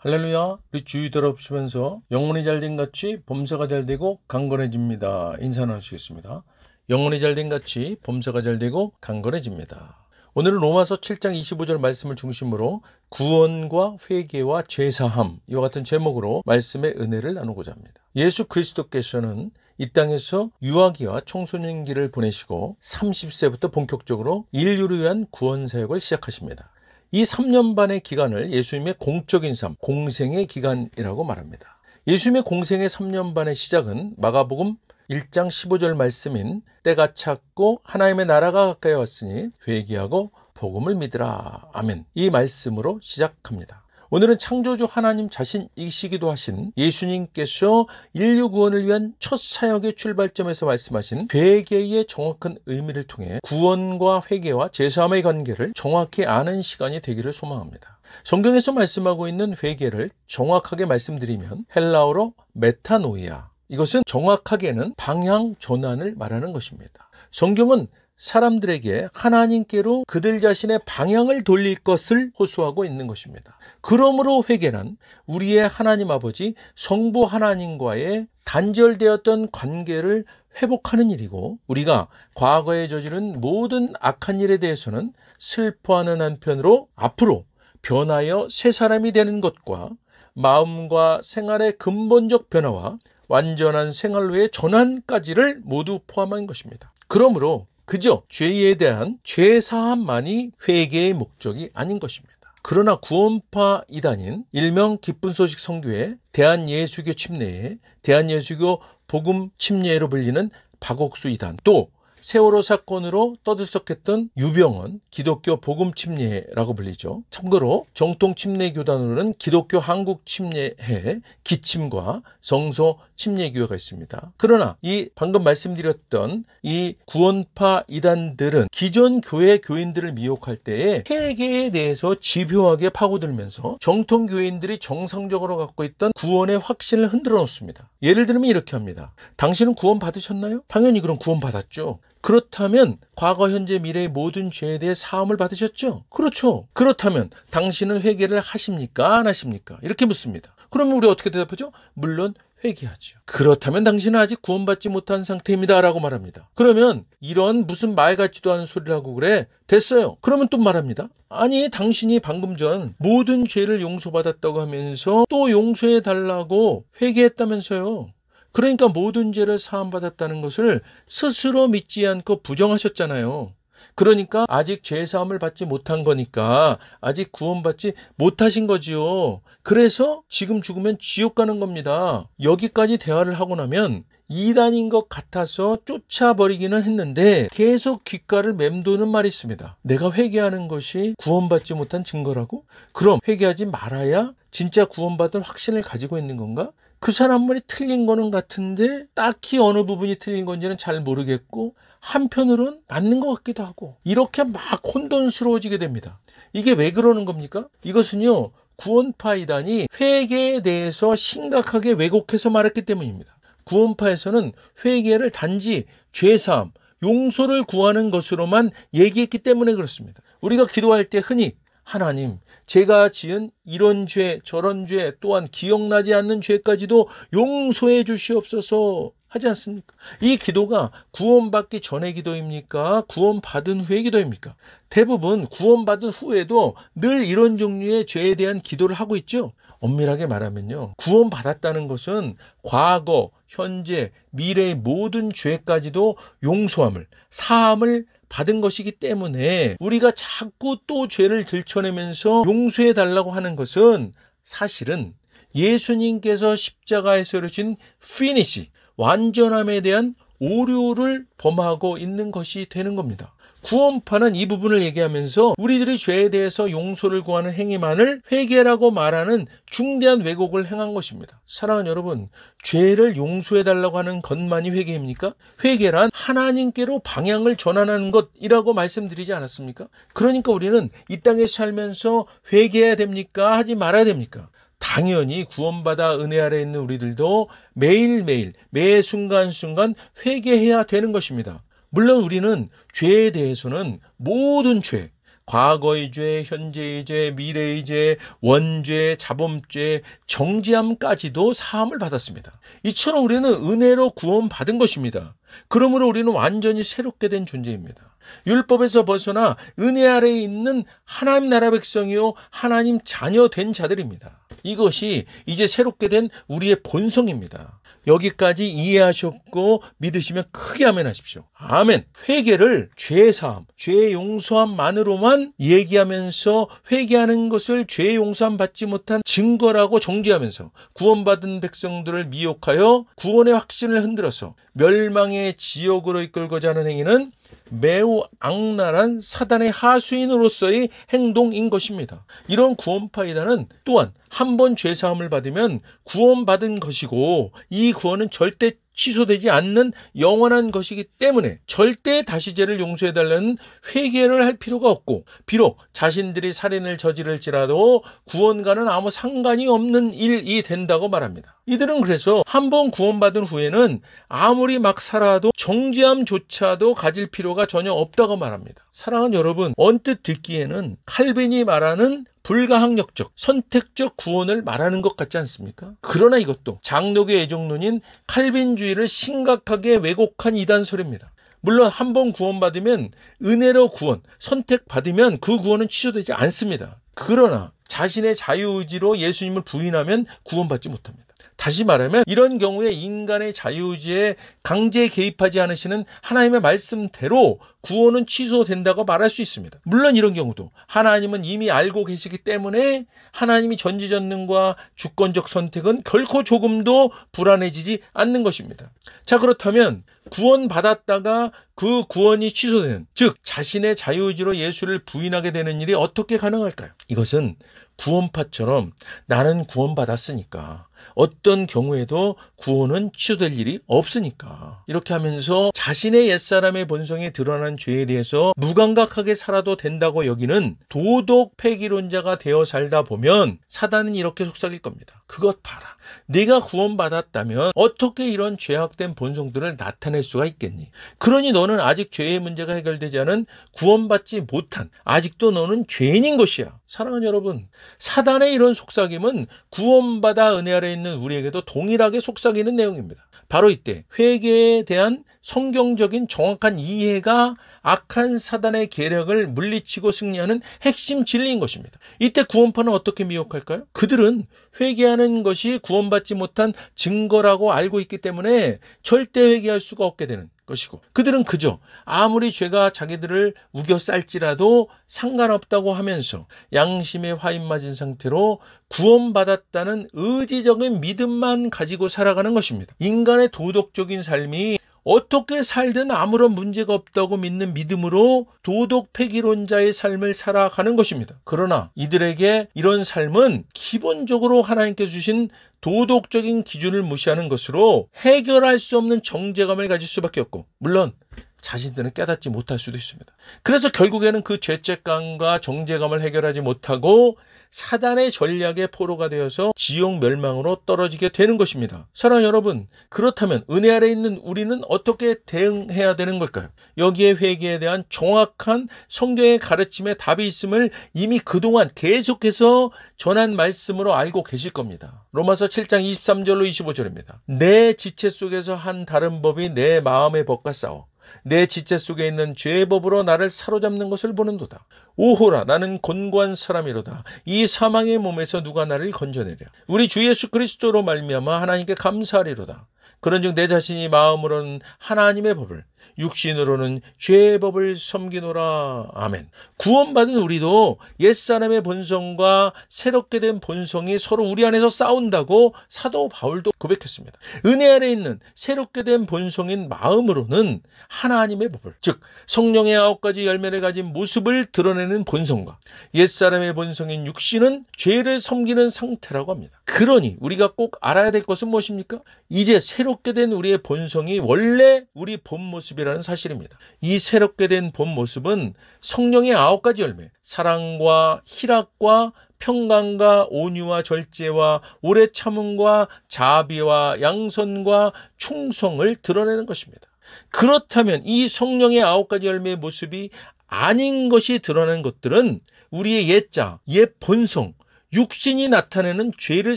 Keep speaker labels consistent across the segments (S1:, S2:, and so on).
S1: 할렐루야, 우리 주위들 없으면서 영혼이 잘된 같이 범사가 잘되고 강건해집니다. 인사 나누시겠습니다. 영혼이 잘된 같이 범사가 잘되고 강건해집니다. 오늘은 로마서 7장 25절 말씀을 중심으로 구원과 회개와 죄사함, 이와 같은 제목으로 말씀의 은혜를 나누고자 합니다. 예수 그리스도께서는 이 땅에서 유아기와 청소년기를 보내시고 30세부터 본격적으로 인류를 위한 구원 사역을 시작하십니다. 이 3년 반의 기간을 예수님의 공적인 삶, 공생의 기간이라고 말합니다. 예수님의 공생의 3년 반의 시작은 마가복음 1장 15절 말씀인 때가 찼고 하나님의 나라가 가까이 왔으니 회개하고 복음을 믿으라. 아멘. 이 말씀으로 시작합니다. 오늘은 창조주 하나님 자신이시기도 하신 예수님께서 인류 구원을 위한 첫 사역의 출발점에서 말씀하신 회개의 정확한 의미를 통해 구원과 회개와 제사함의 관계를 정확히 아는 시간이 되기를 소망합니다. 성경에서 말씀하고 있는 회개를 정확하게 말씀드리면 헬라어로 메타노이아, 이것은 정확하게는 방향 전환을 말하는 것입니다. 성경은 사람들에게 하나님께로 그들 자신의 방향을 돌릴 것을 호소하고 있는 것입니다. 그러므로 회개는 우리의 하나님 아버지 성부 하나님과의 단절되었던 관계를 회복하는 일이고, 우리가 과거에 저지른 모든 악한 일에 대해서는 슬퍼하는 한편으로 앞으로 변하여 새 사람이 되는 것과 마음과 생활의 근본적 변화와 완전한 생활로의 전환까지를 모두 포함한 것입니다. 그러므로 그저 죄에 대한 죄사함만이 회개의 목적이 아닌 것입니다. 그러나 구원파 이단인 일명 기쁜 소식 선교회, 대한예수교 침례회, 대한예수교 복음 침례회로 불리는 박옥수 이단, 또 세월호 사건으로 떠들썩했던 유병헌 기독교 복음 침례회라고 불리죠. 참고로 정통 침례교단으로는 기독교 한국 침례회, 기침과 성서 침례교회가 있습니다. 그러나 이 방금 말씀드렸던 이 구원파 이단들은 기존 교회 교인들을 미혹할 때에 회개에 대해서 집요하게 파고들면서 정통 교인들이 정상적으로 갖고 있던 구원의 확신을 흔들어 놓습니다. 예를 들면 이렇게 합니다. 당신은 구원 받으셨나요? 당연히 그럼 구원 받았죠. 그렇다면 과거, 현재, 미래의 모든 죄에 대해 사함을 받으셨죠? 그렇죠. 그렇다면 당신은 회개를 하십니까? 안 하십니까? 이렇게 묻습니다. 그러면 우리 어떻게 대답하죠? 물론 회개하죠. 그렇다면 당신은 아직 구원받지 못한 상태입니다 라고 말합니다. 그러면 이런 무슨 말 같지도 않은 소리를 하고 그래? 됐어요. 그러면 또 말합니다. 아니, 당신이 방금 전 모든 죄를 용서받았다고 하면서 또 용서해 달라고 회개했다면서요. 그러니까 모든 죄를 사함받았다는 것을 스스로 믿지 않고 부정하셨잖아요. 그러니까 아직 죄사함을 받지 못한 거니까 아직 구원받지 못하신 거지요. 그래서 지금 죽으면 지옥 가는 겁니다. 여기까지 대화를 하고 나면 이단인 것 같아서 쫓아버리기는 했는데 계속 귓가를 맴도는 말이 있습니다. 내가 회개하는 것이 구원받지 못한 증거라고? 그럼 회개하지 말아야 진짜 구원받은 확신을 가지고 있는 건가? 그 사람 말이 틀린 거는 같은데 딱히 어느 부분이 틀린 건지는 잘 모르겠고, 한편으로는 맞는 것 같기도 하고, 이렇게 막 혼돈스러워지게 됩니다. 이게 왜 그러는 겁니까? 이것은요, 구원파 이단이 회개에 대해서 심각하게 왜곡해서 말했기 때문입니다. 구원파에서는 회개를 단지 죄사함, 용서를 구하는 것으로만 얘기했기 때문에 그렇습니다. 우리가 기도할 때 흔히 하나님, 제가 지은 이런 죄, 저런 죄, 또한 기억나지 않는 죄까지도 용서해 주시옵소서 하지 않습니까? 이 기도가 구원받기 전의 기도입니까? 구원받은 후의 기도입니까? 대부분 구원받은 후에도 늘 이런 종류의 죄에 대한 기도를 하고 있죠. 엄밀하게 말하면요, 구원받았다는 것은 과거, 현재, 미래의 모든 죄까지도 용서함을, 사함을 받은 것이기 때문에 우리가 자꾸 또 죄를 들춰내면서 용서해 달라고 하는 것은 사실은 예수님께서 십자가에서 이루신 피니시, 완전함에 대한 오류를 범하고 있는 것이 되는 겁니다. 구원파는 이 부분을 얘기하면서 우리들이 죄에 대해서 용서를 구하는 행위만을 회개라고 말하는 중대한 왜곡을 행한 것입니다. 사랑하는 여러분, 죄를 용서해달라고 하는 것만이 회개입니까? 회개란 하나님께로 방향을 전환하는 것이라고 말씀드리지 않았습니까? 그러니까 우리는 이 땅에 살면서 회개해야 됩니까? 하지 말아야 됩니까? 당연히 구원받아 은혜 아래 있는 우리들도 매일매일 매 순간순간 회개해야 되는 것입니다. 물론 우리는 죄에 대해서는 모든 죄, 과거의 죄, 현재의 죄, 미래의 죄, 원죄, 자범죄, 정죄함까지도 사함을 받았습니다. 이처럼 우리는 은혜로 구원받은 것입니다. 그러므로 우리는 완전히 새롭게 된 존재입니다. 율법에서 벗어나 은혜 아래에 있는 하나님 나라 백성이요 하나님 자녀 된 자들입니다. 이것이 이제 새롭게 된 우리의 본성입니다. 여기까지 이해하셨고 믿으시면 크게 아멘 하십시오. 아멘. 회개를 죄사함, 죄 용서함만으로만 얘기하면서 회개하는 것을 죄 용서함 받지 못한 증거라고 정죄하면서 구원받은 백성들을 미혹하여 구원의 확신을 흔들어서 멸망의 지옥으로 이끌고자 하는 행위는 매우 악랄한 사단의 하수인으로서의 행동인 것입니다. 이런 구원파이다는 또한 한 번 죄사함을 받으면 구원받은 것이고 이 구원은 절대 취소되지 않는 영원한 것이기 때문에 절대 다시 죄를 용서해달라는 회개를 할 필요가 없고, 비록 자신들이 살인을 저지를지라도 구원과는 아무 상관이 없는 일이 된다고 말합니다. 이들은 그래서 한 번 구원받은 후에는 아무리 막 살아도 정죄함조차도 가질 필요가 전혀 없다고 말합니다. 사랑하는 여러분, 언뜻 듣기에는 칼빈이 말하는 불가항력적, 선택적 구원을 말하는 것 같지 않습니까? 그러나 이것도 장로교 애종론인 칼빈주의를 심각하게 왜곡한 이단설입니다. 물론 한 번 구원받으면 은혜로 구원, 선택받으면 그 구원은 취소되지 않습니다. 그러나 자신의 자유의지로 예수님을 부인하면 구원받지 못합니다. 다시 말하면 이런 경우에 인간의 자유의지에 강제 개입하지 않으시는 하나님의 말씀대로 구원은 취소된다고 말할 수 있습니다. 물론 이런 경우도 하나님은 이미 알고 계시기 때문에 하나님이 전지전능과 주권적 선택은 결코 조금도 불안해지지 않는 것입니다. 자, 그렇다면 구원받았다가 그 구원이 취소되는, 즉 자신의 자유의지로 예수를 부인하게 되는 일이 어떻게 가능할까요? 이것은 구원파처럼 나는 구원받았으니까 어떤 경우에도 구원은 취소될 일이 없으니까 이렇게 하면서 자신의 옛사람의 본성에 드러난 죄에 대해서 무감각하게 살아도 된다고 여기는 도덕 폐기론자가 되어 살다 보면 사단은 이렇게 속삭일 겁니다. 그것 봐라. 네가 구원받았다면 어떻게 이런 죄악된 본성들을 나타낼 수가 있겠니? 그러니 너는 아직 죄의 문제가 해결되지 않은 구원받지 못한, 아직도 너는 죄인인 것이야. 사랑하는 여러분, 사단의 이런 속삭임은 구원받아 은혜 아래 있는 우리에게도 동일하게 속삭이는 내용입니다. 바로 이때 회개에 대한 성경적인 정확한 이해가 악한 사단의 계략을 물리치고 승리하는 핵심 진리인 것입니다. 이때 구원파는 어떻게 미혹할까요? 그들은 회개하는 것이 구원받지 못한 증거라고 알고 있기 때문에 절대 회개할 수가 없게 되는 것이고, 그들은 그저 아무리 죄가 자기들을 우겨쌀지라도 상관없다고 하면서 양심에 화인 맞은 상태로 구원받았다는 의지적인 믿음만 가지고 살아가는 것입니다. 인간의 도덕적인 삶이 어떻게 살든 아무런 문제가 없다고 믿는 믿음으로 도덕 폐기론자의 삶을 살아가는 것입니다. 그러나 이들에게 이런 삶은 기본적으로 하나님께서 주신 도덕적인 기준을 무시하는 것으로 해결할 수 없는 정죄감을 가질 수밖에 없고, 물론 자신들은 깨닫지 못할 수도 있습니다. 그래서 결국에는 그 죄책감과 정죄감을 해결하지 못하고 사단의 전략의 포로가 되어서 지옥 멸망으로 떨어지게 되는 것입니다. 사랑하는 여러분, 그렇다면 은혜 아래 있는 우리는 어떻게 대응해야 되는 걸까요? 여기에 회개에 대한 정확한 성경의 가르침에 답이 있음을 이미 그동안 계속해서 전한 말씀으로 알고 계실 겁니다. 로마서 7장 23절로 25절입니다. 내 지체 속에서 한 다른 법이 내 마음의 법과 싸워 내 지체 속에 있는 죄의 법으로 나를 사로잡는 것을 보는도다. 오호라, 나는 곤고한 사람이로다. 이 사망의 몸에서 누가 나를 건져내랴. 우리 주 예수 그리스도로 말미암아 하나님께 감사하리로다. 그런즉 내 자신이 마음으로는 하나님의 법을, 육신으로는 죄의 법을 섬기노라. 아멘. 구원받은 우리도 옛사람의 본성과 새롭게 된 본성이 서로 우리 안에서 싸운다고 사도 바울도 고백했습니다. 은혜 아래 있는 새롭게 된 본성인 마음으로는 하나님의 법을, 즉 성령의 9가지 열매를 가진 모습을 드러내는 본성과 옛사람의 본성인 육신은 죄를 섬기는 상태라고 합니다. 그러니 우리가 꼭 알아야 될 것은 무엇입니까? 이제 새롭게 된 우리의 본성이 원래 우리 본 모습이라는 사실입니다. 이 새롭게 된 본 모습은 성령의 9가지 열매, 사랑과 희락과 평강과 온유와 절제와 오래 참음과 자비와 양선과 충성을 드러내는 것입니다. 그렇다면 이 성령의 9가지 열매의 모습이 아닌 것이 드러나는 것들은 우리의 옛자, 옛 본성, 육신이 나타내는 죄를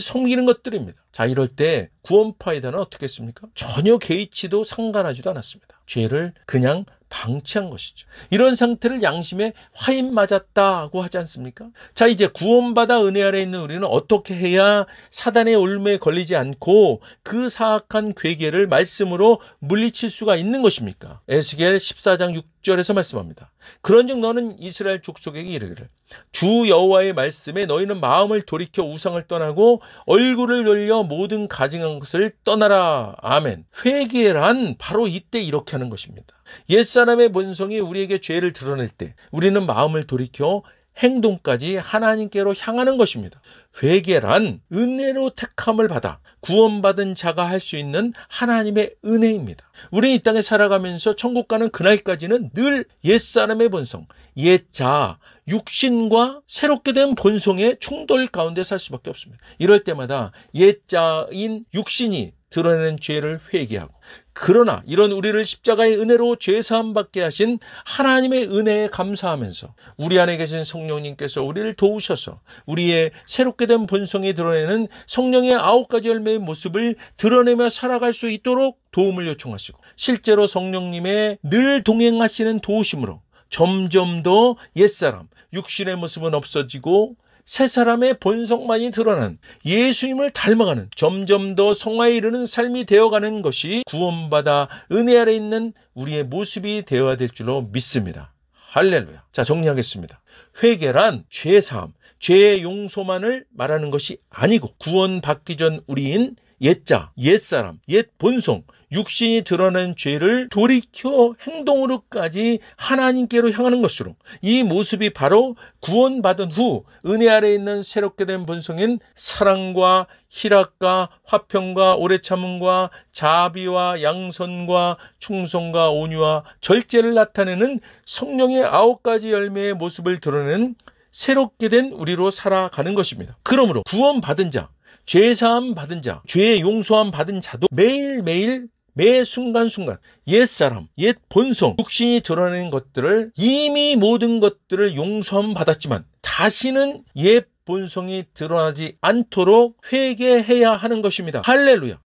S1: 섬기는 것들입니다. 자, 이럴 때 구원파이다는 어떻게 했습니까? 전혀 개의치도 상관하지도 않았습니다. 죄를 그냥 방치한 것이죠. 이런 상태를 양심에 화인 맞았다고 하지 않습니까? 자, 이제 구원받아 은혜 아래 있는 우리는 어떻게 해야 사단의 올무에 걸리지 않고 그 사악한 괴계를 말씀으로 물리칠 수가 있는 것입니까? 에스겔 14장 6절에서 말씀합니다. 그런즉 너는 이스라엘 족속에게 이르기를 주 여호와의 말씀에 너희는 마음을 돌이켜 우상을 떠나고 얼굴을 돌려 모든 가증한 것을 떠나라. 아멘. 회개란 바로 이때 이렇게 하는 것입니다. 옛사람의 본성이 우리에게 죄를 드러낼 때 우리는 마음을 돌이켜 행동까지 하나님께로 향하는 것입니다. 회개란 은혜로 택함을 받아 구원받은 자가 할 수 있는 하나님의 은혜입니다. 우리는 이 땅에 살아가면서 천국 가는 그날까지는 늘 옛사람의 본성, 옛자, 육신과 새롭게 된 본성의 충돌 가운데 살 수밖에 없습니다. 이럴 때마다 옛자인 육신이 드러내는 죄를 회개하고, 그러나 이런 우리를 십자가의 은혜로 죄사함 받게 하신 하나님의 은혜에 감사하면서 우리 안에 계신 성령님께서 우리를 도우셔서 우리의 새롭게 된 본성이 드러내는 성령의 9가지 열매의 모습을 드러내며 살아갈 수 있도록 도움을 요청하시고, 실제로 성령님의 늘 동행하시는 도우심으로 점점 더 옛사람, 육신의 모습은 없어지고 새 사람의 본성만이 드러난 예수님을 닮아가는 점점 더 성화에 이르는 삶이 되어가는 것이 구원받아 은혜 아래 있는 우리의 모습이 되어야 될 줄로 믿습니다. 할렐루야. 자, 정리하겠습니다. 회개란 죄사함, 죄의 용서만을 말하는 것이 아니고 구원받기 전 우리인 옛자, 옛사람, 옛 본성, 육신이 드러낸 죄를 돌이켜 행동으로까지 하나님께로 향하는 것으로, 이 모습이 바로 구원받은 후 은혜 아래 있는 새롭게 된 본성인 사랑과 희락과 화평과 오래 참음과 자비와 양선과 충성과 온유와 절제를 나타내는 성령의 9가지 열매의 모습을 드러내는 새롭게 된 우리로 살아가는 것입니다. 그러므로 구원받은 자, 죄사함 받은 자, 죄의 용서함 받은 자도 매일매일 매 순간순간 옛사람, 옛 본성, 육신이 드러내는 것들을, 이미 모든 것들을 용서함 받았지만 다시는 옛 본성이 드러나지 않도록 회개해야 하는 것입니다. 할렐루야.